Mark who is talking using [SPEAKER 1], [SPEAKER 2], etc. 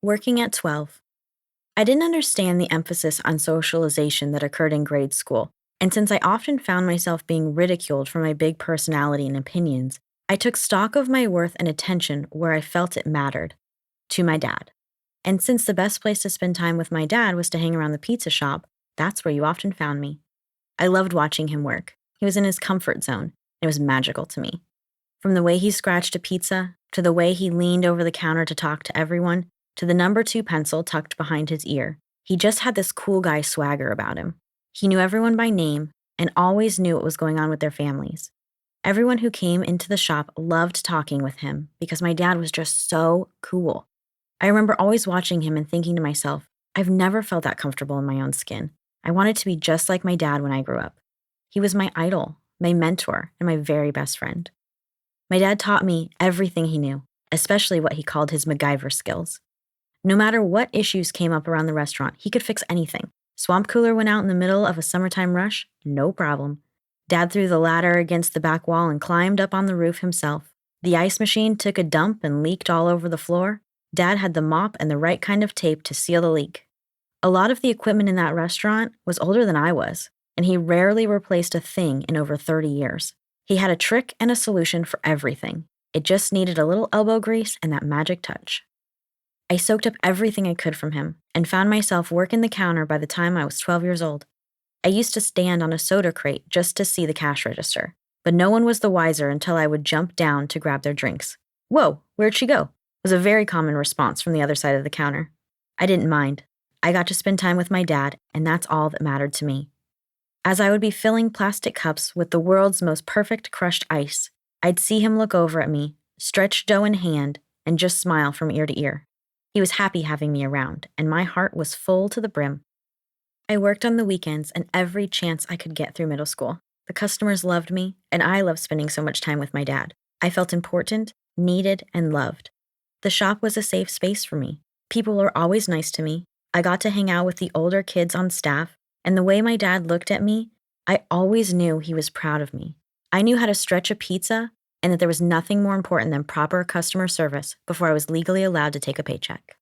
[SPEAKER 1] Working at 12. I didn't understand the emphasis on socialization that occurred in grade school, and since I often found myself being ridiculed for my big personality and opinions, I took stock of my worth and attention where I felt it mattered to my dad. And since the best place to spend time with my dad was to hang around the pizza shop, that's where you often found me. I loved watching him work. He was in his comfort zone, and it was magical to me. From the way he scratched a pizza, to the way he leaned over the counter to talk to everyone, to the number 2 pencil tucked behind his ear, he just had this cool guy swagger about him. He knew everyone by name and always knew what was going on with their families. Everyone who came into the shop loved talking with him because my dad was just so cool. I remember always watching him and thinking to myself, I've never felt that comfortable in my own skin. I wanted to be just like my dad when I grew up. He was my idol, my mentor, and my very best friend. My dad taught me everything he knew, especially what he called his MacGyver skills. No matter what issues came up around the restaurant, he could fix anything. Swamp cooler went out in the middle of a summertime rush? No problem. Dad threw the ladder against the back wall and climbed up on the roof himself. The ice machine took a dump and leaked all over the floor. Dad had the mop and the right kind of tape to seal the leak. A lot of the equipment in that restaurant was older than I was, and he rarely replaced a thing in over 30 years. He had a trick and a solution for everything. It just needed a little elbow grease and that magic touch. I soaked up everything I could from him and found myself working the counter by the time I was 12 years old. I used to stand on a soda crate just to see the cash register, but no one was the wiser until I would jump down to grab their drinks. "Whoa, where'd she go?" was a very common response from the other side of the counter. I didn't mind. I got to spend time with my dad, and that's all that mattered to me. As I would be filling plastic cups with the world's most perfect crushed ice, I'd see him look over at me, stretch dough in hand, and just smile from ear to ear. He was happy having me around, and my heart was full to the brim. I worked on the weekends and every chance I could get through middle school. The customers loved me, and I loved spending so much time with my dad. I felt important, needed, and loved. The shop was a safe space for me. People were always nice to me. I got to hang out with the older kids on staff, and the way my dad looked at me, I always knew he was proud of me. I knew how to stretch a pizza, and that there was nothing more important than proper customer service before I was legally allowed to take a paycheck.